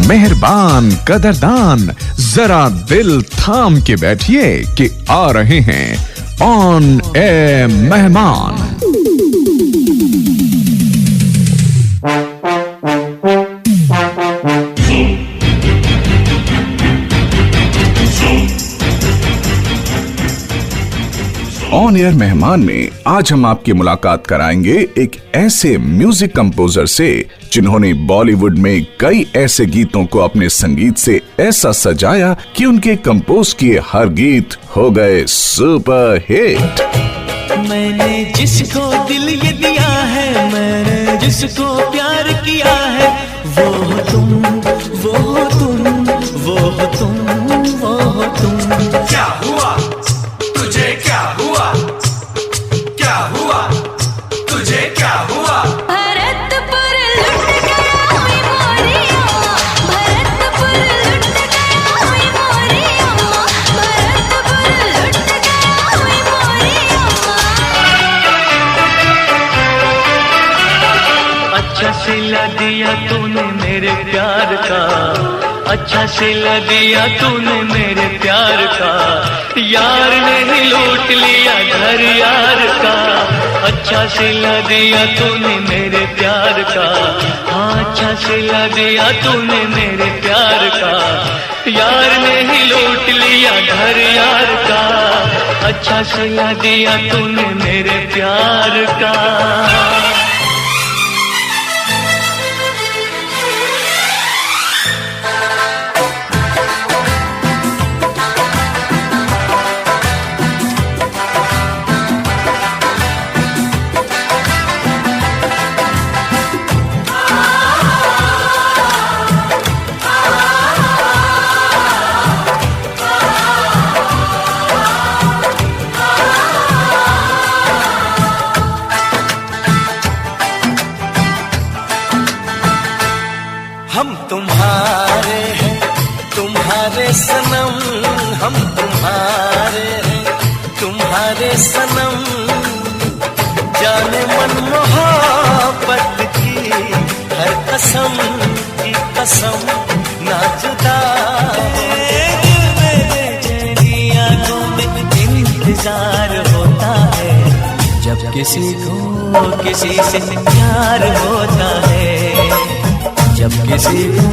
मेहरबान कदरदान, जरा दिल थाम के बैठिए कि आ रहे हैं ऑन एयर मेहमान। ऑन एयर मेहमान में आज हम आपकी मुलाकात कराएंगे एक ऐसे म्यूजिक कंपोजर से जिन्होंने बॉलीवुड में कई ऐसे गीतों को अपने संगीत से ऐसा सजाया कि उनके कंपोज किए हर गीत हो गए सुपर हिट। मैंने जिसको दिल ये दिया है, मैंने जिसको प्यार किया है, वो हो तुम, वो हो तुम, वो हो तुम, वो हो तुम। क्या हुआ तुझे, क्या हुआ, क्या हुआ तुझे, क्या हुआ? भरतपुर लुट गया हुई मोरिया, भरतपुर लुट गया हुई मोरिया, भरतपुर लुट गया हुई मोरिया। अच्छा सिला दिया तूने मेरे प्यार का, अच्छा सिला दिया तूने मेरे प्यार का, यार ने ही लूट लिया घर यार का। अच्छा सिला दिया तूने मेरे प्यार का, हाँ अच्छा सिला दिया तूने मेरे प्यार का, यार ने ही लूट लिया घर यार का। अच्छा सिला दिया तूने मेरे प्यार का। हम तुम्हारे हैं, तुम्हारे सनम, हम तुम्हारे हैं, तुम्हारे सनम। जाने मन मोहब्बत की हर कसम की कसम ना जुदा। दिल में तेरी आंखों में इंतजार होता है, जब किसी को किसी से प्यार होता है, जब किसी को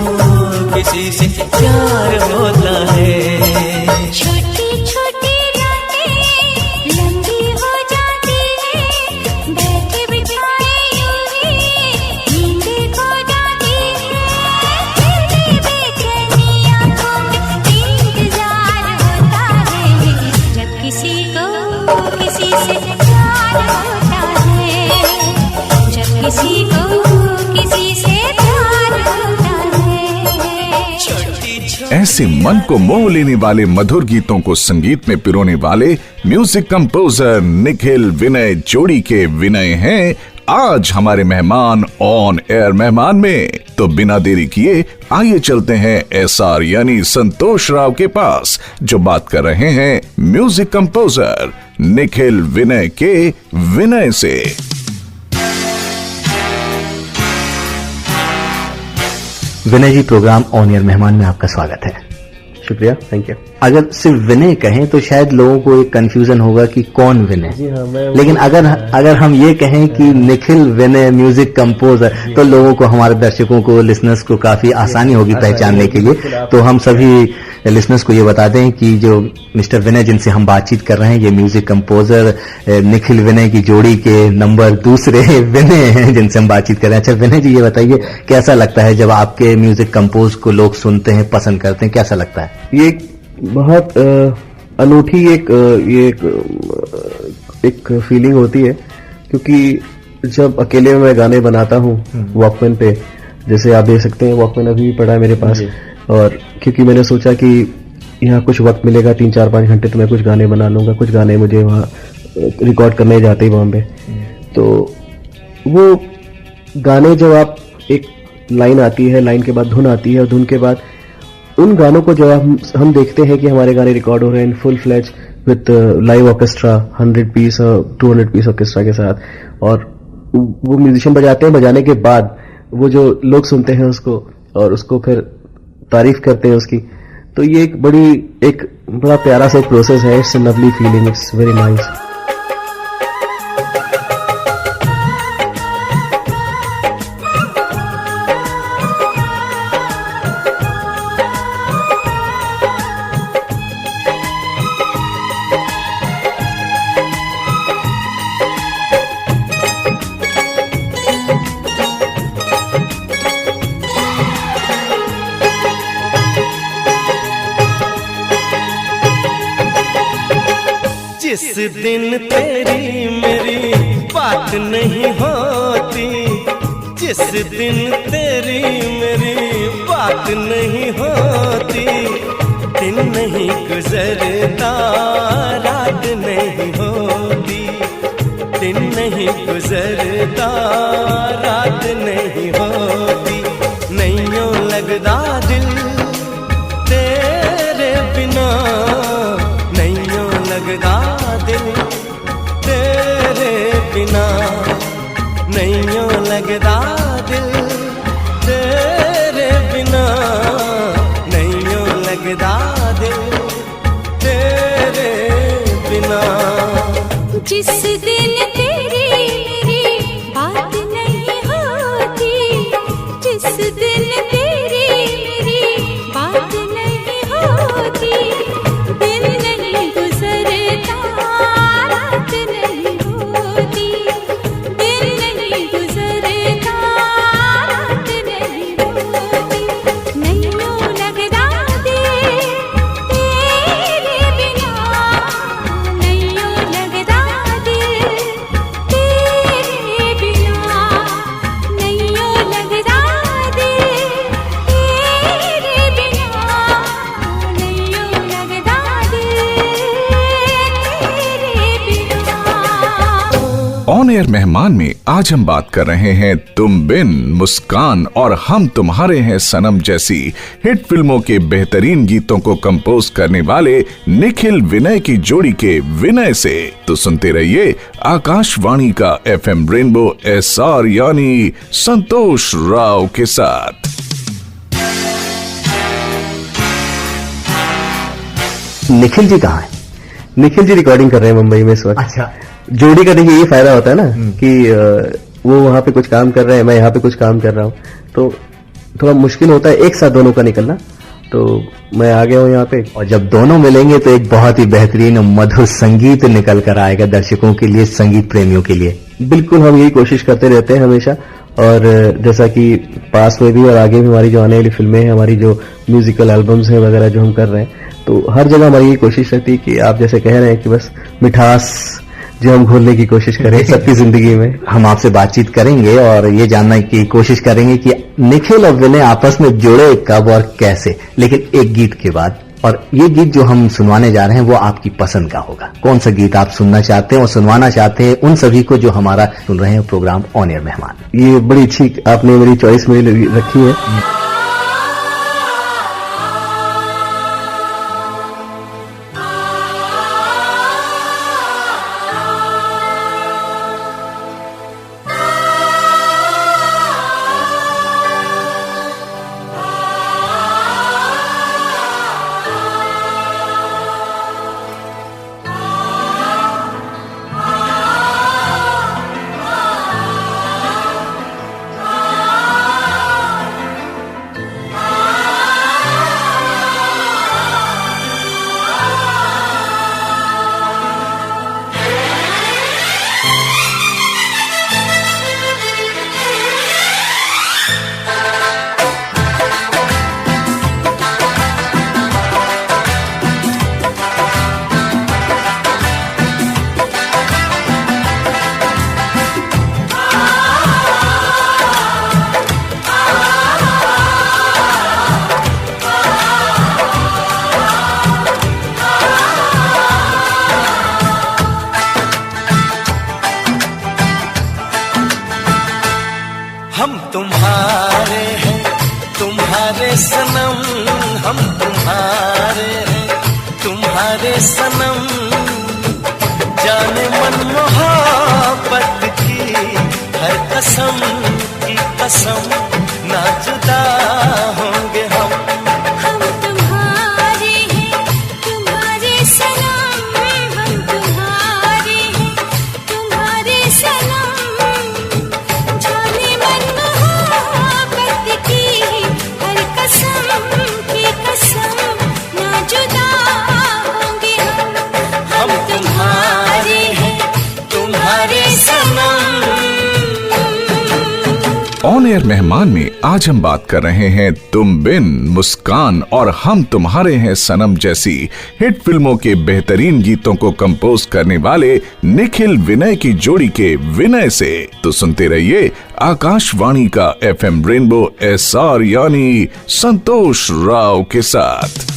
किसी से प्यार होता है। छोटी छोटी रातें लंबी हो जाती है, बैठे बिठाए यूं ही नींद खो जाती है। तेरी बेचैनी आंखों में इंतजार होता है, जब किसी को किसी से प्यार होता है, जब किसी को किसी से ऐसे मन को मोह लेने वाले मधुर गीतों को संगीत में पिरोने वाले म्यूजिक कंपोजर निखिल विनय जोड़ी के विनय हैं आज हमारे मेहमान ऑन एयर मेहमान में। तो बिना देरी किए आइए चलते हैं एसआर यानी संतोष राव के पास, जो बात कर रहे हैं म्यूजिक कंपोजर निखिल विनय के विनय से। विनय जी, प्रोग्राम ऑन एयर मेहमान में आपका स्वागत है। शुक्रिया, थैंक यू। अगर सिर्फ विनय कहें तो शायद लोगों को एक कंफ्यूजन होगा कि कौन विनय। जी हाँ, लेकिन अगर हम ये कहें कि निखिल विनय म्यूजिक कंपोजर, तो लोगों को, हमारे दर्शकों को, लिसनर्स को काफी आसानी होगी पहचानने के लिए। तो हम सभी लिसनर्स को ये बता दें कि जो मिस्टर विनय जिनसे हम बातचीत कर रहे हैं, ये म्यूजिक कंपोजर निखिल विनय की जोड़ी के नंबर दूसरे विनय हैं जिनसे हम बातचीत कर रहे हैं। अच्छा विनय जी, ये बताइए कैसा लगता है जब आपके म्यूजिक कंपोज को लोग सुनते हैं, पसंद करते हैं, कैसा लगता है? ये बहुत अनूठी एक फीलिंग होती है, क्योंकि जब अकेले में मैं गाने बनाता हूँ वॉकमैन पे, जैसे आप देख सकते हैं वॉकमैन अभी भी पड़ा है मेरे पास, और क्योंकि मैंने सोचा कि यहाँ कुछ वक्त मिलेगा 3-4-5 घंटे, तो मैं कुछ गाने बना लूंगा। कुछ गाने मुझे वहाँ रिकॉर्ड करने जाते ही बॉम्बे, तो वो गाने जब आप एक लाइन आती है, लाइन के बाद धुन आती है, और धुन के बाद उन गानों को जब हम देखते हैं कि हमारे गाने रिकॉर्ड हो रहे हैं full fledge with live orchestra, 100 piece और 200 पीस ऑर्केस्ट्रा के साथ, और वो म्यूजिशियन बजाते हैं, बजाने के बाद वो जो लोग सुनते हैं उसको, और उसको फिर तारीफ करते हैं उसकी। तो ये एक बड़ा प्यारा सा प्रोसेस है। It's a lovely feeling, it's very nice. जिस दिन तेरी मेरी बात नहीं होती, जिस दिन तेरी मेरी बात नहीं होती, दिन नहीं गुजरता रात नहीं होती, दिन नहीं गुजरता रात नहीं होती, नहीं यूं लगदा दिल तेरे बिना, नहीं यूं लगदा दिल तेरे बिना, नहीं यूं लगदा दिल तेरे बिना, नहीं यूं लगदा दिल तेरे बिना। जिस दिन तेरी मेरी बात नहीं होती, जिस दिन तेरी मेरी बात नहीं होती, दिन नहीं गुजरता रात नहीं होती, दिन नहीं गुजरता रात नहीं होती, नहीं यूं लगदा दिल तेरे बिना, नहीं यूं लगदा दिल तेरे बिना, नहीं यूं लगदा दिल तेरे बिना, नहीं यूं लगदा दिल तेरे बिना। ऑन एयर मेहमान में आज हम बात कर रहे हैं तुम बिन, मुस्कान और हम तुम्हारे हैं सनम जैसी हिट फिल्मों के बेहतरीन गीतों को कंपोज करने वाले निखिल विनय की जोड़ी के विनय से। तो सुनते रहिए आकाशवाणी का FM रेनबो SR यानी संतोष राव के साथ। निखिल जी कहाँ है? निखिल जी रिकॉर्डिंग कर रहे हैं मुंबई में इस वक्त। अच्छा। जोड़ी का देखिए ये फायदा होता है ना कि वो वहां पे कुछ काम कर रहे हैं, मैं यहाँ पे कुछ काम कर रहा हूँ, तो थोड़ा मुश्किल होता है एक साथ दोनों का निकलना। तो मैं आ गया हूँ यहाँ पे। और जब दोनों मिलेंगे तो एक बहुत ही बेहतरीन और मधुर संगीत निकल कर आएगा दर्शकों के लिए, संगीत प्रेमियों के लिए। बिल्कुल, हम यही कोशिश करते रहते हैं हमेशा। और जैसा कि पास में भी और आगे भी हमारी जो आने वाली फिल्में हैं, हमारी जो म्यूजिकल एल्बम्स हैं वगैरह जो हम कर रहे हैं, तो हर जगह हमारी ये कोशिश रहती है कि आप जैसे कह रहे हैं कि बस मिठास जो हम घोलने की कोशिश करें सबकी जिंदगी में। हम आपसे बातचीत करेंगे और ये जानने की कोशिश करेंगे कि निखिल और विनय आपस में जुड़े कब और कैसे, लेकिन एक गीत के बाद। और ये गीत जो हम सुनवाने जा रहे हैं वो आपकी पसंद का होगा। कौन सा गीत आप सुनना चाहते हैं और सुनवाना चाहते हैं उन सभी को जो हमारा सुन रहे हैं प्रोग्राम ऑन एयर मेहमान? ये बड़ी अच्छी आपने मेरी चॉइस में रखी है। हम तुम्हारे हैं, तुम्हारे सनम, हम तुम्हारे हैं, तुम्हारे सनम। जाने मन मोहब्बत की हर कसम की कसम, ना जुदा होंगे हम। एयर मेहमान में आज हम बात कर रहे हैं तुम बिन, मुस्कान और हम तुम्हारे हैं सनम जैसी हिट फिल्मों के बेहतरीन गीतों को कंपोज करने वाले निखिल विनय की जोड़ी के विनय से। तो सुनते रहिए आकाशवाणी का FM रेनबो SR यानी संतोष राव के साथ।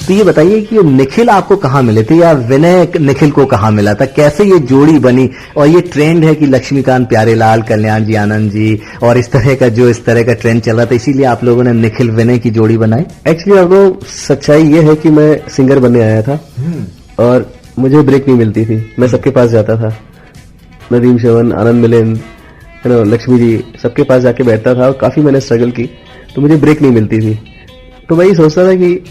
तो ये बताइए कि निखिल आपको कहाँ मिले थे या विनय निखिल को कहाँ मिला था, कैसे ये जोड़ी बनी? और ये ट्रेंड है कि लक्ष्मीकांत प्यारेलाल, कल्याण जी, आनंद जी और इस तरह का ट्रेंड चल रहा था, इसीलिए आप लोगों ने निखिल विनय की जोड़ी बनाई। एक्चुअली आपको सच्चाई ये है कि मैं सिंगर बनने आया था और मुझे ब्रेक नहीं मिलती थी। मैं सबके पास जाता था, नदीम श्रवण, आनंद मिलिंद, लक्ष्मी जी, सबके पास जाके बैठता था और काफी मैंने स्ट्रगल की, तो मुझे ब्रेक नहीं मिलती थी। तो मैं ये सोचता था कि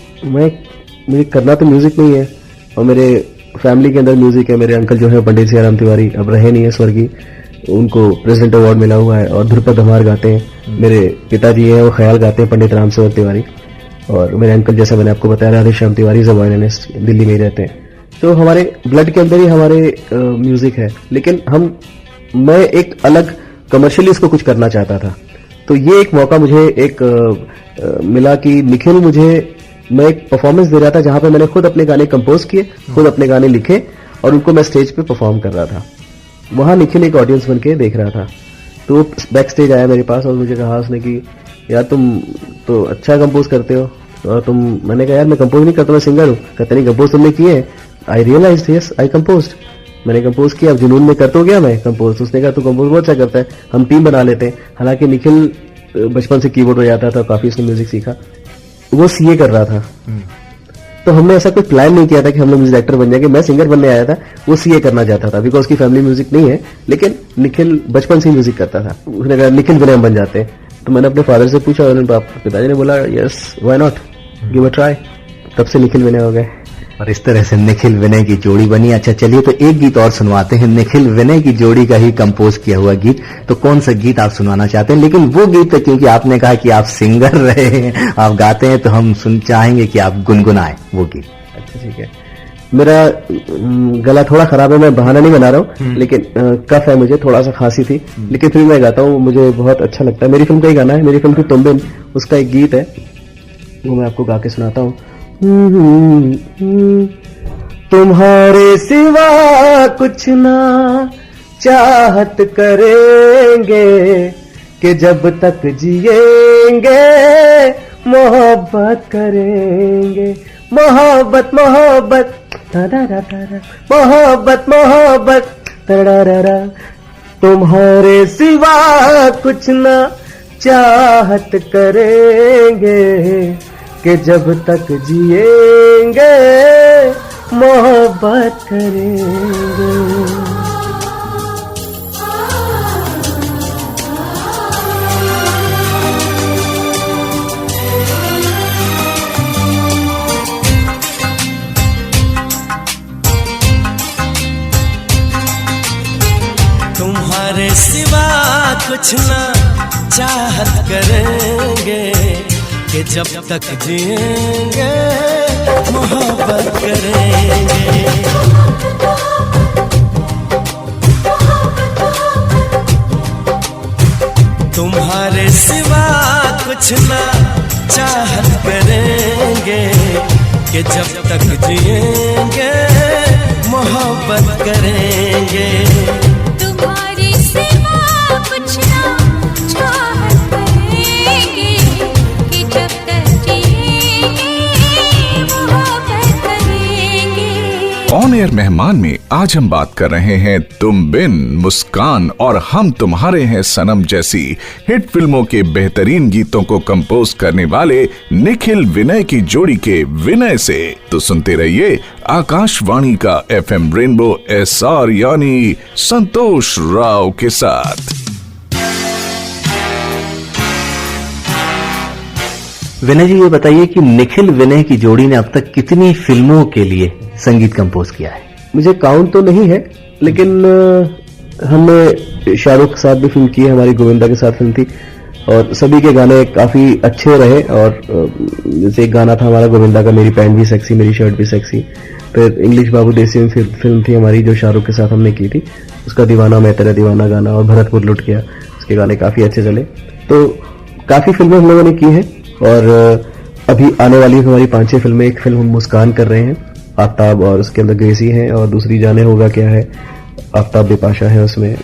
मुझे करना तो म्यूजिक नहीं है और मेरे फैमिली के अंदर म्यूजिक है। मेरे अंकल जो है पंडित सियाराम तिवारी, अब रहे नहीं है, स्वर्गीय, उनको प्रेसिडेंट अवार्ड मिला हुआ है और ध्रुपद धमार गाते हैं। मेरे पिताजी हैं वो ख्याल गाते हैं, पंडित राम सेवक तिवारी, और मेरे अंकल जैसा मैंने आपको बताया राधे श्याम तिवारी वायलिनिस्ट, दिल्ली में ही रहते हैं। तो हमारे ब्लड के अंदर ही हमारे म्यूजिक है, लेकिन मैं एक अलग कमर्शियली इसको कुछ करना चाहता था। तो ये एक मौका मुझे मिला कि निखिल मैं एक परफॉर्मेंस दे रहा था जहां पे मैंने खुद अपने गाने कंपोज किए, खुद अपने गाने लिखे और उनको मैं स्टेज पे परफॉर्म कर रहा था। वहां निखिल एक ऑडियंस बन के देख रहा था। तो वो बैक स्टेज आया मेरे पास और मुझे कहा उसने कि यार तुम तो अच्छा कंपोज करते हो और मैंने कहा यार मैं कंपोज नहीं करता, मैं सिंगर हूँ। कहते नहीं कंपोज तुमने किए हैं? आई रियलाइज्ड यस आई कंपोज्ड, मैंने कंपोज किया। अब जुनून में कर तो गया मैं कंपोज। उसने कहा तू कंपोज बहुत अच्छा करता है, हम टीम बना लेते हैं। हालांकि निखिल बचपन से कीबोर्ड बजाता था, काफी उसने म्यूजिक सीखा, वो सीए कर रहा था। तो हमने ऐसा कोई प्लान नहीं किया था कि हम लोग म्यूजिक डायरेक्टर बन जाएंगे। मैं सिंगर बनने आया था, वो सीए करना चाहता था, बिकॉज उसकी फैमिली म्यूजिक नहीं है, लेकिन निखिल बचपन से ही म्यूजिक करता था। उसने कहा निखिल विनय बन जाते हैं। तो मैंने अपने फादर से पूछा और पिताजी ने बोला yes why not, give a try. तब से निखिल विनय हो गए और इस तरह से निखिल विनय की जोड़ी बनी। अच्छा चलिए, तो एक गीत और सुनवाते हैं, निखिल विनय की जोड़ी का ही कंपोज किया हुआ गीत। तो कौन सा गीत आप सुनाना चाहते हैं? लेकिन वो गीत तो क्योंकि आपने कहा कि आप सिंगर रहे हैं, आप गाते हैं, तो हम चाहेंगे कि आप गुनगुनाएं वो गीत। अच्छा ठीक है। मेरा गला थोड़ा खराब है, मैं बहाना नहीं बना रहा हूँ, लेकिन कफ है, मुझे थोड़ा सा खांसी थी, लेकिन फिर मैं गाता हूँ, मुझे बहुत अच्छा लगता है। मेरी फिल्म का ही गाना है, मेरी फिल्म की तुम बिन, उसका एक गीत है, वो मैं आपको गा के सुनाता हूँ। तुम्हारे सिवा कुछ ना चाहत करेंगे कि जब तक जिएंगे मोहब्बत करेंगे। मोहब्बत मोहब्बत मोहब्बत मोहब्बत तड़ारा। तुम्हारे सिवा कुछ ना चाहत करेंगे कि जब तक जिएंगे मोहब्बत करेंगे। तुम्हारे सिवा कुछ ना चाहत करेंगे कि जब तक जिएंगे मोहब्बत करेंगे। तुम्हारे सिवा कुछ ना चाहत करेंगे कि जब तक जिएंगे मोहब्बत करेंगे। तुम्हारे सिवा कुछ ना चाहत करेंगे कि जब तक जिएंगे मोहब्बत करेंगे। ऑन एयर मेहमान में आज हम बात कर रहे हैं तुम बिन, मुस्कान और हम तुम्हारे हैं सनम जैसी हिट फिल्मों के बेहतरीन गीतों को कंपोज करने वाले निखिल विनय की जोड़ी के विनय से। तो सुनते रहिए आकाशवाणी का FM रेनबो SR यानी संतोष राव के साथ। विनय जी, ये बताइए कि निखिल विनय की जोड़ी ने अब तक कितनी फिल्मों के लिए संगीत कंपोज किया है? मुझे काउंट तो नहीं है, लेकिन हमने शाहरुख के साथ भी फिल्म की है, हमारी गोविंदा के साथ फिल्म थी और सभी के गाने काफी अच्छे रहे। और जैसे एक गाना था हमारा गोविंदा का, मेरी पैंट भी सेक्सी मेरी शर्ट भी सेक्सी, फिर इंग्लिश बाबू देसी फिल्म थी हमारी जो शाहरुख के साथ हमने की थी, उसका दीवाना मैं तेरा दीवाना गाना, और भरतपुर लुट गया, उसके गाने काफी अच्छे चले। तो काफी फिल्में हम लोगों ने की हैं, और अभी आने वाली हमारी 5-6 फिल्में। एक फिल्म हम मुस्कान कर रहे हैं, आफ्ताब और उसके अंदर ग्रेसी है, और दूसरी जाने होगा क्या है, आफ्ताब बिपाशा है उसमें।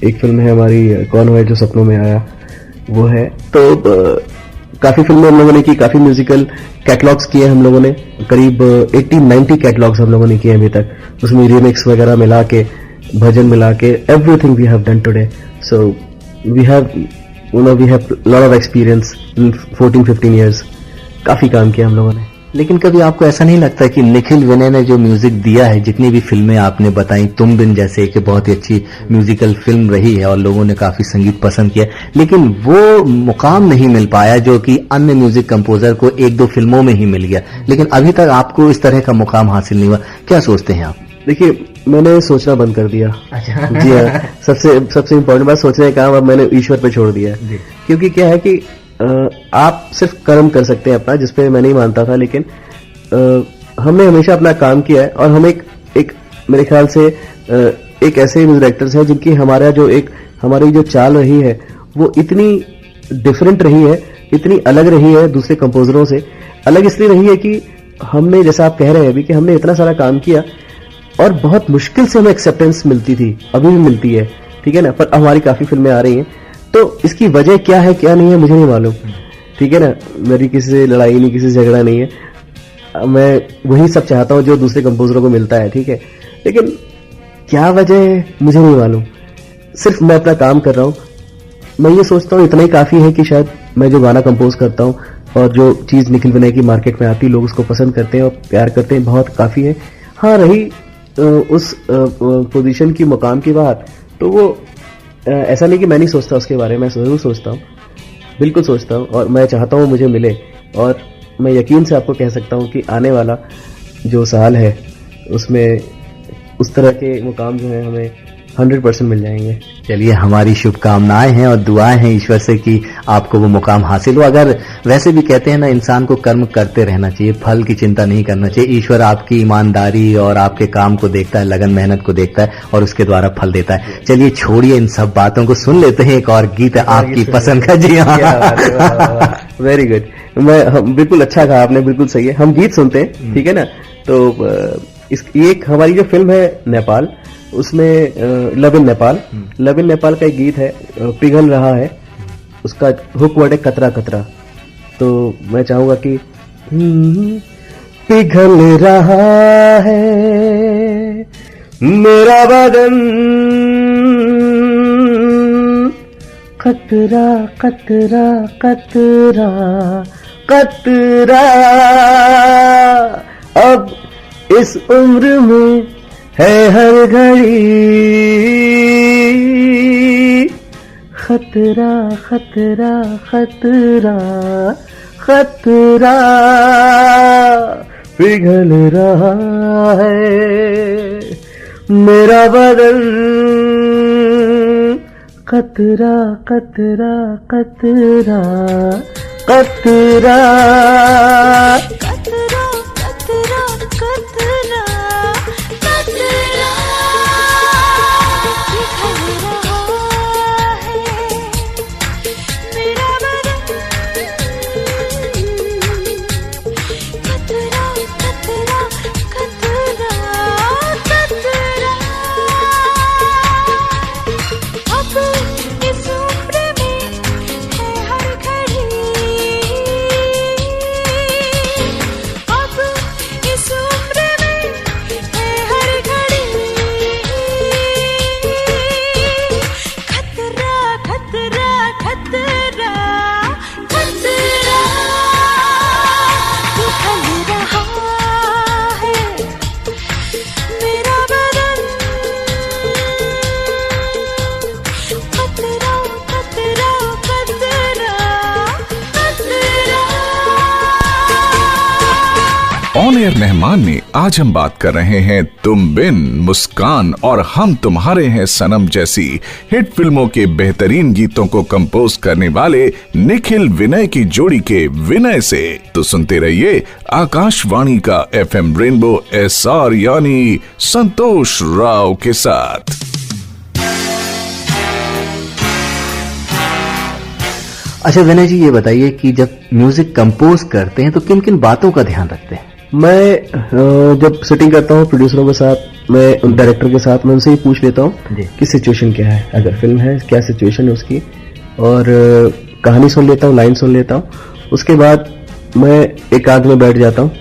एक फिल्म है हमारी कौन है जो सपनों में आया, वो है। तो काफी फिल्में हम लोगों ने की, काफी म्यूजिकल कैटलॉग्स किए हम लोगों ने, करीब 80-90 कैटलॉग्स हम लोगों ने किए अभी तक, उसमें रिमिक्स वगैरह मिला के, भजन मिला के, everything we have done today. So we have lot of experience in 14-15 years, काफी काम किया हम लोगों ने। लेकिन कभी आपको ऐसा नहीं लगता कि निखिल विनय ने जो म्यूजिक दिया है, जितनी भी फिल्में आपने बताई, तुम बिन जैसे कि बहुत ही अच्छी म्यूजिकल फिल्म रही है और लोगों ने काफी संगीत पसंद किया, लेकिन वो मुकाम नहीं मिल पाया जो कि अन्य म्यूजिक कंपोजर को 1-2 फिल्मों में ही मिल गया, लेकिन अभी तक आपको इस तरह का मुकाम हासिल नहीं हुआ। क्या सोचते हैं आप? देखिए, मैंने सोचना बंद कर दिया। अच्छा। जी हाँ, सबसे इम्पोर्टेंट बात, सोचने का काम अब मैंने ईश्वर पे छोड़ दिया है। क्योंकि क्या है कि आप सिर्फ कर्म कर सकते हैं अपना, जिसपे मैं नहीं मानता था, लेकिन हमने हमेशा अपना काम किया है, और हम एक मेरे ख्याल से एक ऐसे म्यूजिक डायरेक्टर्स हैं जिनकी हमारी जो चाल रही है वो इतनी डिफरेंट रही है, इतनी अलग रही है दूसरे कंपोजरों से। अलग इसलिए रही है कि हमने, जैसा आप कह रहे हैं अभी, कि हमने इतना सारा काम किया और बहुत मुश्किल से हमें एक्सेप्टेंस मिलती थी, अभी भी मिलती है, ठीक है ना, पर हमारी काफी फिल्में आ रही हैं। तो इसकी वजह क्या है क्या नहीं है मुझे नहीं मालूम, ठीक है ना, मेरी किसी से लड़ाई नहीं, किसी से झगड़ा नहीं है, मैं वही सब चाहता हूं जो दूसरे कंपोजरों को मिलता है, ठीक है, लेकिन क्या वजह है मुझे नहीं मालूम। सिर्फ मैं अपना काम कर रहा हूं, मैं ये सोचता हूं इतना ही काफी है कि शायद मैं जो गाना कंपोज करता हूं और जो चीज निखिल विनय की मार्केट में आती, लोग उसको पसंद करते हैं और प्यार करते हैं, बहुत काफी है। हाँ, रही उस पोजीशन की, मुकाम की बात, तो वो ऐसा नहीं कि मैं नहीं सोचता उसके बारे में, मैं जरूर सोचता हूँ, बिल्कुल सोचता हूँ, और मैं चाहता हूँ मुझे मिले, और मैं यकीन से आपको कह सकता हूँ कि आने वाला जो साल है उसमें उस तरह के मुकाम जो है हमें 100% मिल जाएंगे। चलिए, हमारी शुभकामनाएं हैं और दुआएं हैं ईश्वर से कि आपको वो मुकाम हासिल हो। अगर वैसे भी कहते हैं ना, इंसान को कर्म करते रहना चाहिए, फल की चिंता नहीं करना चाहिए। ईश्वर आपकी ईमानदारी और आपके काम को देखता है, लगन मेहनत को देखता है और उसके द्वारा फल देता है। चलिए, छोड़िए इन सब बातों को, सुन लेते हैं एक और गीत आपकी पसंद का। जी हाँ, वेरी गुड, बिल्कुल अच्छा कहा आपने, बिल्कुल सही है। हम गीत सुनते हैं, ठीक है ना। तो एक हमारी जो फिल्म है नेपाल, उसमें लव इन नेपाल का एक गीत है, पिघल रहा है, उसका हुक वर्ड है कतरा कतरा। तो मैं चाहूंगा कि पिघल रहा है मेरा बदन, कतरा कतरा कतरा कतरा, अब इस उम्र में है हर घड़ी खतरा खतरा खतरा खतरा, पिघल रहा है मेरा बदन, कतरा कतरा कतरा कतरा। कतरा कतरा कतरा कतरा, पिघल रहा है मेरा बदन, कतरा कतरा कतरा कतरा, अब इस उम्र में है हर घड़ी एयर मेहमान में आज हम बात कर रहे हैं तुम बिन, मुस्कान और हम तुम्हारे हैं सनम जैसी हिट फिल्मों के बेहतरीन गीतों को कंपोज करने वाले निखिल विनय की जोड़ी के विनय से। तो सुनते रहिए आकाशवाणी का FM रेनबो SR यानी संतोष राव के साथ। अच्छा विनय जी, ये बताइए कि जब म्यूजिक कंपोज करते हैं तो किन किन बातों का ध्यान रखते हैं? मैं जब सेटिंग करता हूँ प्रोड्यूसरों के साथ, मैं डायरेक्टर के साथ, मैं उनसे ही पूछ लेता हूँ कि सिचुएशन क्या है, अगर फिल्म है क्या सिचुएशन है उसकी, और कहानी सुन लेता हूँ, लाइन सुन लेता हूँ। उसके बाद मैं एकांत में बैठ जाता हूँ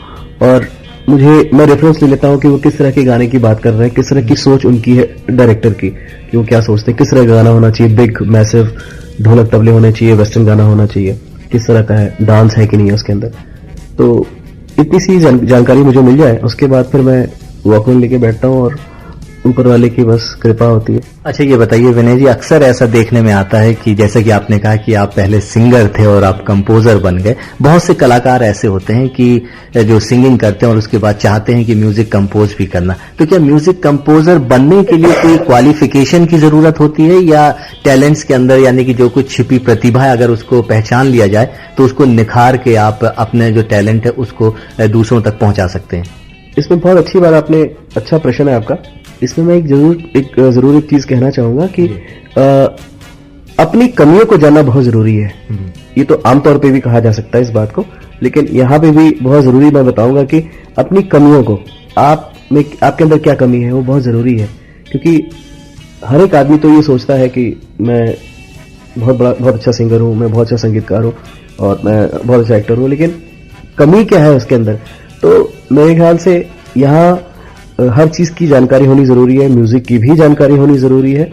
और मैं रेफरेंस ले लेता हूँ कि वो किस तरह के गाने की बात कर रहे हैं, किस तरह की सोच उनकी है डायरेक्टर की, कि वो क्या सोचते हैं, किस तरह का गाना होना चाहिए, बिग मैसिव ढोलक तबले होने चाहिए, वेस्टर्न गाना होना चाहिए, किस तरह का है, डांस है कि नहीं है उसके अंदर। तो इतनी सी जानकारी मुझे मिल जाए, उसके बाद फिर मैं वॉकमैन लेके बैठता हूँ और ऊपर वाले की बस कृपा होती है। अच्छा ये बताइए विनय जी, अक्सर ऐसा देखने में आता है कि जैसे कि आपने कहा कि आप पहले सिंगर थे और आप कंपोजर बन गए, बहुत से कलाकार ऐसे होते हैं कि जो सिंगिंग करते हैं और उसके बाद चाहते हैं कि म्यूजिक कंपोज भी करना। तो क्या म्यूजिक कंपोजर बनने के लिए कोई क्वालिफिकेशन की जरूरत होती है, या टैलेंट्स के अंदर यानी कि जो कुछ छिपी प्रतिभा है अगर उसको पहचान लिया जाए तो उसको निखार के आप अपने जो टैलेंट है उसको दूसरों तक पहुंचा सकते हैं? इसमें बहुत अच्छी बात, आपने अच्छा प्रश्न है आपका। इसमें मैं जरूर एक चीज कहना चाहूंगा कि अपनी कमियों को जानना बहुत जरूरी है। ये तो आमतौर पे भी कहा जा सकता है इस बात को, लेकिन यहाँ पे भी बहुत जरूरी मैं बताऊंगा कि अपनी कमियों को, आपके अंदर क्या कमी है वो बहुत जरूरी है। क्योंकि हर एक आदमी तो ये सोचता है कि मैं बहुत अच्छा सिंगर हूँ, मैं बहुत अच्छा संगीतकार हूँ और मैं बहुत अच्छा एक्टर हूँ, लेकिन कमी क्या है उसके अंदर। तो मेरे ख्याल से यहाँ हर चीज की जानकारी होनी जरूरी है, म्यूजिक की भी जानकारी होनी जरूरी है।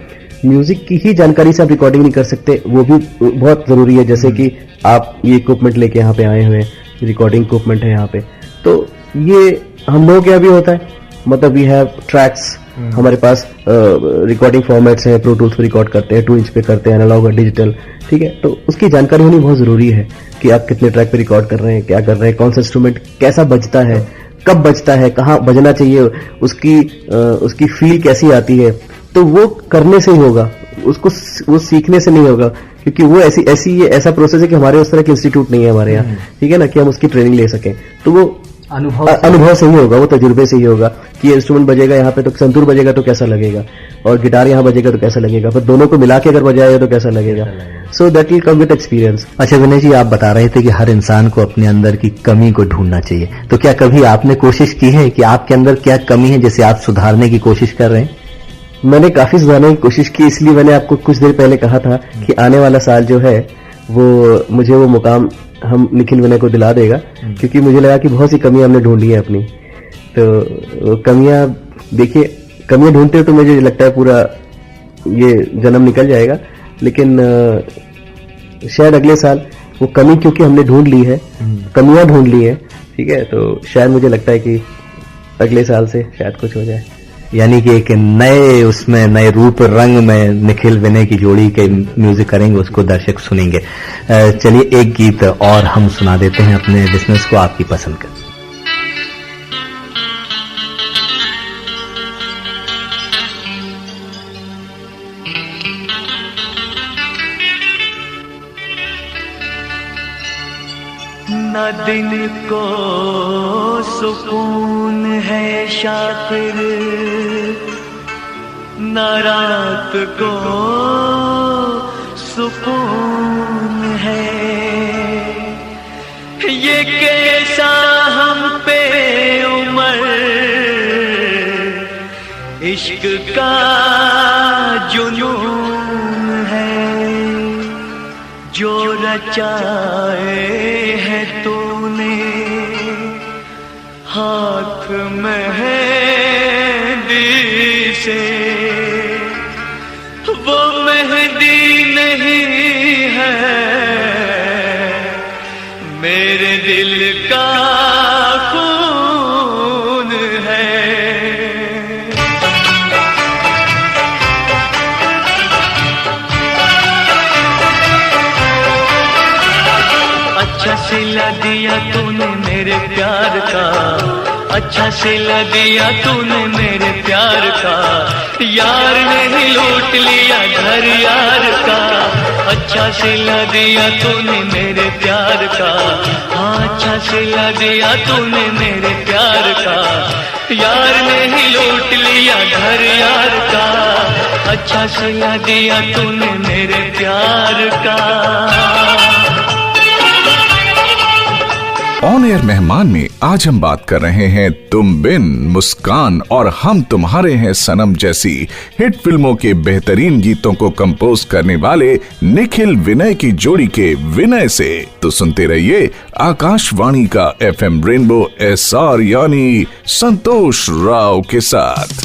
म्यूजिक की ही जानकारी से आप रिकॉर्डिंग नहीं कर सकते, वो भी बहुत जरूरी है। जैसे कि आप ये इक्विपमेंट लेके यहाँ पे आए हुए हैं, रिकॉर्डिंग इक्विपमेंट है यहाँ पे, तो ये हम लोग क्या भी होता है, मतलब वी हैव ट्रैक्स, हमारे पास रिकॉर्डिंग फॉर्मेट्स हैं, प्रो टूल्स पे रिकॉर्ड करते हैं, 2 इंच पे करते हैं, एनालॉग और डिजिटल, ठीक है। तो उसकी जानकारी होनी बहुत जरूरी है कि आप कितने ट्रैक पे रिकॉर्ड कर रहे हैं, क्या कर रहे हैं, कौन सा इंस्ट्रूमेंट कैसा बजता है, कब बजता है, कहाँ बजना चाहिए, उसकी फील कैसी आती है। तो वो करने से ही होगा, वो सीखने से नहीं होगा, क्योंकि वो ऐसा प्रोसेस है कि हमारे उस तरह के इंस्टीट्यूट नहीं है हमारे यहाँ, ठीक है ना, कि हम उसकी ट्रेनिंग ले सकें। तो वो अनुभव से ही होगा, वो तजुर्बे से ही होगा कि ये इंस्ट्रूमेंट बजेगा यहाँ पे तो संतूर बजेगा तो कैसा लगेगा, और गिटार यहाँ बजेगा तो कैसा लगेगा, फिर दोनों को मिला के अगर बजाएगा तो कैसा लगेगा। So that will come with experience. अच्छा विनय जी, आप बता रहे थे कि हर इंसान को अपने अंदर की कमी को ढूंढना चाहिए, तो क्या कभी आपने कोशिश की है कि आपके अंदर क्या कमी है जिसे आप सुधारने की कोशिश कर रहे हैं? मैंने काफी सुधारने की कोशिश की, इसलिए मैंने आपको कुछ देर पहले कहा था कि आने वाला साल जो है वो मुझे वो मुकाम हम निखिल विनय को दिला देगा, क्योंकि मुझे लगा कि बहुत सी कमियां हमने ढूंढ ली है अपनी। तो कमियां, देखिए कमियां ढूंढते हो तो मुझे लगता है पूरा ये जन्म निकल जाएगा, लेकिन शायद अगले साल वो कमी, क्योंकि हमने ढूंढ ली है, कमियां ढूंढ ली है, ठीक है, तो शायद मुझे लगता है कि अगले साल से शायद कुछ हो जाए। यानी कि एक नए रूप रंग में निखिल विनय की जोड़ी के म्यूजिक करेंगे, उसको दर्शक सुनेंगे। चलिए एक गीत और हम सुना देते हैं अपने लिसनर्स को आपकी पसंद का। न दिन को सुकून है शाकिर, न रात को सुकून है, ये कैसा हम पे उम्र इश्क का जुनून है, जो रचाए है तूने हाथ मेहंदी से, वो मेहंदी नहीं है मेरे दिल का खून है। अच्छा सिला दिया तूने मेरे प्यार का, अच्छा सिला दिया तूने मेरे प्यार का, यार ने ही लूट लिया घर यार का। अच्छा सिला दिया तूने मेरे प्यार का, हाँ अच्छा सिला दिया तूने मेरे प्यार का, यार ने ही लूट लिया घर यार का। अच्छा सिला दिया तूने मेरे प्यार का। ऑन एयर मेहमान में आज हम बात कर रहे हैं तुम बिन, मुस्कान और हम तुम्हारे हैं सनम जैसी हिट फिल्मों के बेहतरीन गीतों को कंपोज करने वाले निखिल विनय की जोड़ी के विनय से। तो सुनते रहिए आकाशवाणी का FM रेनबो SR यानी संतोष राव के साथ।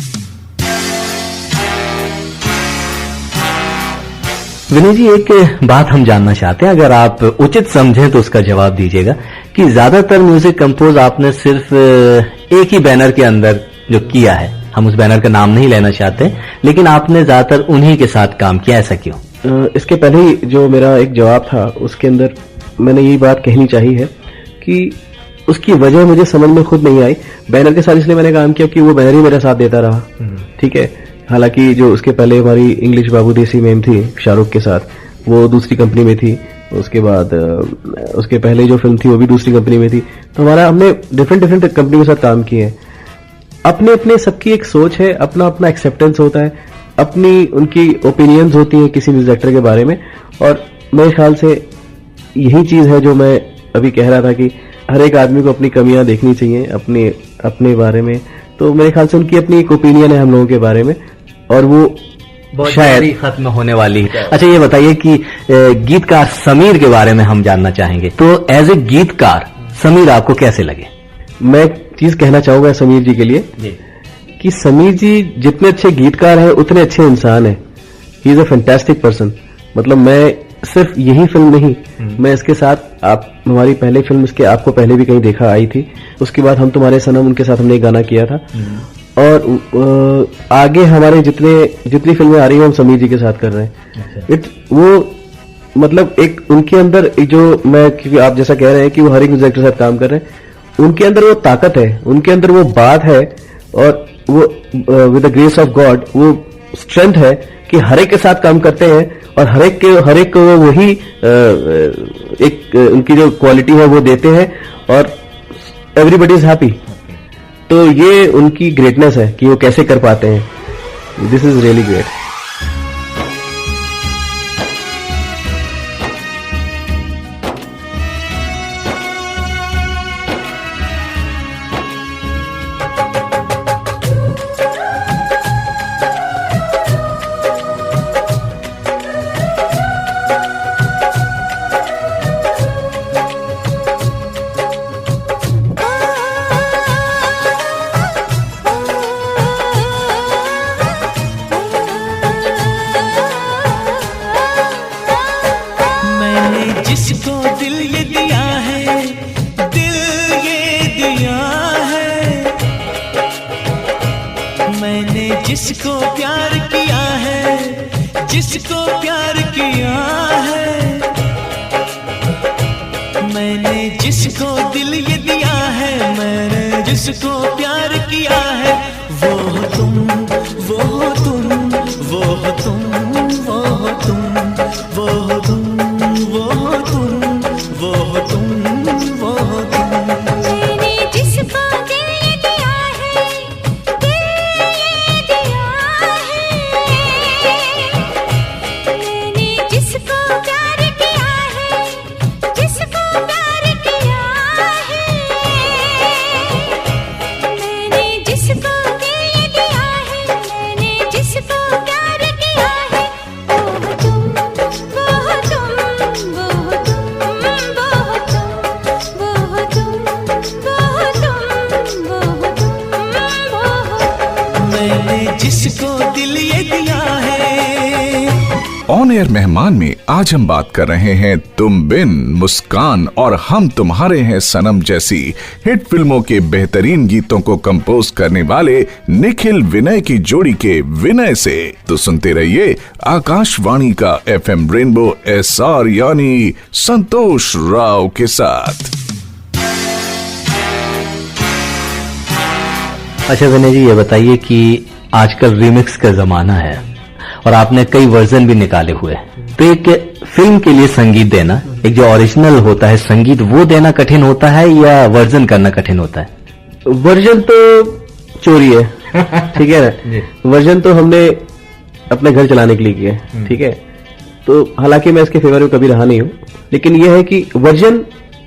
विनय जी, एक बात हम जानना चाहते हैं, अगर आप उचित समझें तो उसका जवाब दीजिएगा कि ज्यादातर म्यूजिक कंपोज आपने सिर्फ एक ही बैनर के अंदर जो किया है, हम उस बैनर का नाम नहीं लेना चाहते, लेकिन आपने ज्यादातर उन्हीं के साथ काम किया, ऐसा क्यों? इसके पहले ही जो मेरा एक जवाब था उसके अंदर मैंने यही बात कहनी चाहिए है कि उसकी वजह मुझे समझ में खुद नहीं आई। बैनर के साथ इसलिए मैंने काम किया कि वो बैनर ही मेरा साथ देता रहा, ठीक है। हालांकि जो उसके पहले हमारी इंग्लिश बाबू देसी मैम थी शाहरुख के साथ, वो दूसरी कंपनी में थी। उसके बाद उसके पहले जो फिल्म थी वो भी दूसरी कंपनी में थी। तो हमने डिफरेंट कंपनी के साथ काम किए हैं। अपने अपने सबकी एक सोच है, अपना अपना एक्सेप्टेंस होता है, अपनी उनकी ओपिनियंस होती हैं किसी म्यूजिक डायरेक्टर के बारे में। और मेरे ख्याल से यही चीज है जो मैं अभी कह रहा था कि हर एक आदमी को अपनी कमियां देखनी चाहिए अपने बारे में। तो मेरे ख्याल से उनकी अपनी एक ओपिनियन है हम लोगों के बारे में, और वो शायद खत्म होने वाली है। अच्छा, ये बताइए कि गीतकार समीर के बारे में हम जानना चाहेंगे। तो एज ए गीतकार समीर आपको कैसे लगे? मैं एक चीज कहना चाहूंगा समीर जी के लिए कि समीर जी जितने अच्छे गीतकार हैं उतने अच्छे इंसान हैं। He is a fantastic person. मतलब मैं सिर्फ यही फिल्म नहीं, मैं इसके साथ हमारी पहले फिल्म इसके आपको पहले भी कहीं देखा आई थी, उसके बाद हम तुम्हारे सनम, उनके साथ हमने एक गाना किया था। और आगे हमारे जितनी फिल्में आ रही हैं हम समीर जी के साथ कर रहे हैं। वो मतलब एक उनके अंदर जो मैं, क्योंकि आप जैसा कह रहे हैं कि वो हर एक म्यूजिक के साथ काम कर रहे हैं, उनके अंदर वो ताकत है, उनके अंदर वो बात है, और वो with the grace of God वो स्ट्रेंथ है कि हर एक के साथ काम करते हैं और हर एक को वो वही एक उनकी जो क्वालिटी है वो देते हैं और एवरीबडी इज हैप्पी। तो ये उनकी ग्रेटनेस है कि वो कैसे कर पाते हैं। This is really great. जिसको दिल ये दिया है, दिल ये दिया है, मैंने जिसको प्यार किया है, जिसको प्यार किया है, मैंने जिसको दिल ये दिया है, मैंने जिसको प्यार किया है, वो हो तुम, वो हो तुम, वो हो तुम, वो हो तुम, वो हो तुम, वो हो तुम, वो हो तुम, वो हो तुम। मैंने जिसको दिल ये दिया है, दिल ये दिया है, मैंने जिसको प्यार किया है, जिसको प्यार किया है, मैंने जिसको दिल ये दिया है, मैंने जिसको प्यार किया है, वो हो तुम, वो हो तुम, वो हो तुम, वो हो तुम, वो हो तुम, वो हो तुम, वो हो तुम, वो हो। मैंने जिसको दिल ये दिया है। ऑन एयर मेहमान में आज हम बात कर रहे हैं तुम बिन, मुस्कान और हम तुम्हारे हैं सनम जैसी हिट फिल्मों के बेहतरीन गीतों को कंपोज करने वाले निखिल विनय की जोड़ी के विनय से। तो सुनते रहिए आकाशवाणी का FM रेनबो SR यानी संतोष राव के साथ। अच्छा विनय जी, ये बताइए कि आजकल रिमिक्स का जमाना है और आपने कई वर्जन भी निकाले हुए हैं, तो एक फिल्म के लिए संगीत देना, एक जो ओरिजिनल होता है संगीत, वो देना कठिन होता है या वर्जन करना कठिन होता है? वर्जन तो चोरी है, ठीक है ना। वर्जन तो हमने अपने घर चलाने के लिए किया है, ठीक है। तो हालांकि मैं इसके फेवर में कभी रहा नहीं हूं, लेकिन यह है कि वर्जन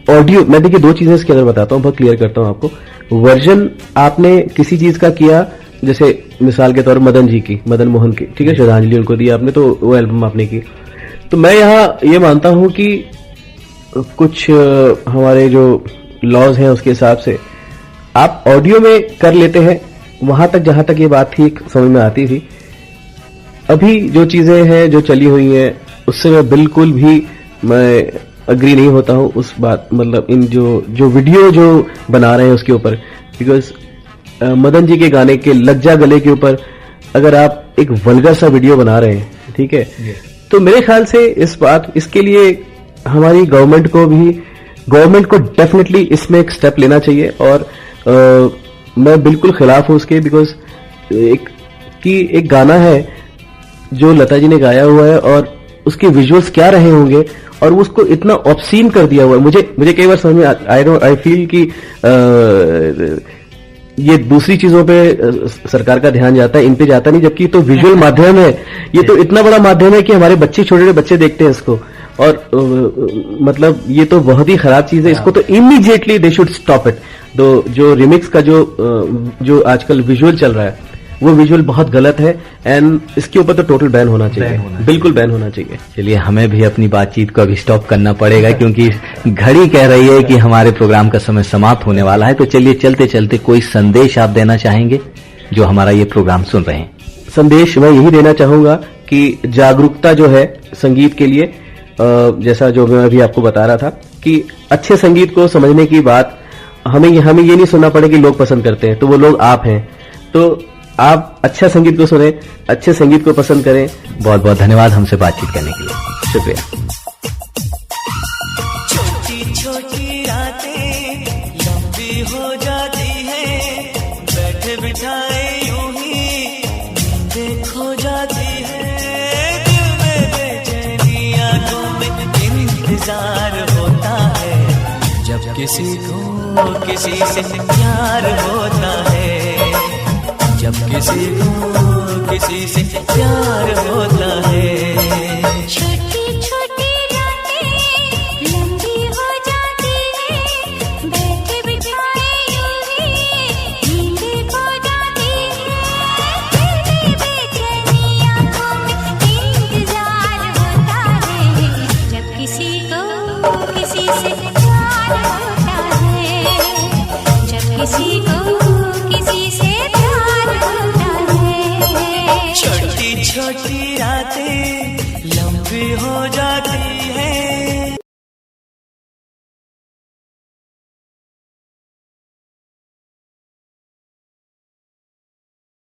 ऑडियो, मैं देखिए दो चीजें इसके अंदर बताता हूं, बहुत क्लियर करता हूं आपको। वर्जन आपने किसी चीज का किया, जैसे मिसाल के तौर पर मदन जी की, मदन मोहन की, ठीक है, श्रद्धांजलि उनको दी आपने, तो वो एल्बम आपने की। तो मैं यहाँ ये मानता हूं कि कुछ हमारे जो लॉज हैं उसके हिसाब से आप ऑडियो में कर लेते हैं, वहां तक जहां तक ये बात थी समझ में आती थी। अभी जो चीजें हैं जो चली हुई हैं उससे मैं बिल्कुल भी मैं अग्री नहीं होता हूं उस बात, मतलब इन जो वीडियो जो बना रहे हैं उसके ऊपर। बिकॉज मदन जी के गाने के लग जा गले के ऊपर अगर आप एक वल्गर सा वीडियो बना रहे हैं, ठीक है, तो मेरे ख्याल से इसके लिए हमारी गवर्नमेंट को डेफिनेटली इसमें एक स्टेप लेना चाहिए। और मैं बिल्कुल खिलाफ हूं उसके, बिकॉज एक गाना है जो लता जी ने गाया हुआ है और उसके विजुअल्स क्या रहे होंगे, और उसको इतना ऑब्सीन कर दिया हुआ है। मुझे कई बार समझ में आई फील कि ये दूसरी चीजों पे सरकार का ध्यान जाता है, इन पे जाता नहीं, जबकि तो विजुअल माध्यम है, ये तो इतना बड़ा माध्यम है कि हमारे बच्चे, छोटे छोटे बच्चे देखते हैं इसको, और मतलब ये तो बहुत ही खराब चीज है। इसको तो immediately they should stop it. जो रिमिक्स का जो आजकल विजुअल चल रहा है वो विजुअल बहुत गलत है, एंड इसके ऊपर तो टोटल बैन होना चाहिए, बिल्कुल बैन होना चाहिए। चलिए, हमें भी अपनी बातचीत को अभी स्टॉप करना पड़ेगा क्योंकि घड़ी कह रही है कि हमारे प्रोग्राम का समय समाप्त होने वाला है। तो चलिए, चलते चलते कोई संदेश आप देना चाहेंगे जो हमारा ये प्रोग्राम सुन रहे हैं? संदेश मैं यही देना चाहूंगा कि जागरूकता जो है संगीत के लिए, जैसा जो मैं अभी आपको बता रहा था कि अच्छे संगीत को समझने की बात हमें ये नहीं सुनना पड़े कि लोग पसंद करते हैं, तो वो लोग आप हैं। तो आप अच्छा संगीत को सुने, अच्छे संगीत को पसंद करें। बहुत बहुत धन्यवाद हमसे बातचीत करने के लिए, शुक्रिया। छोटी छोटी रातें लंबी हो जाती है, बैठे बिठाए यूं ही नींदें खो जाती है, दिल में बेचैनी, आंखों में इंतजार होता है, जब किसी को किसी से प्यार होता है, जब किसी को किसी से प्यार होता है। छोटी छोटी रातें लंबी हो जाती है, बैठे बिठाए यूं ही नींदें खो जाती है, तेरी बेचैनी आंखों में इंतजार होता है, जब किसी को किसी से प्यार होता है, जब किसी को किसी से छोटी छोटी रातें लंबी हो जाती है,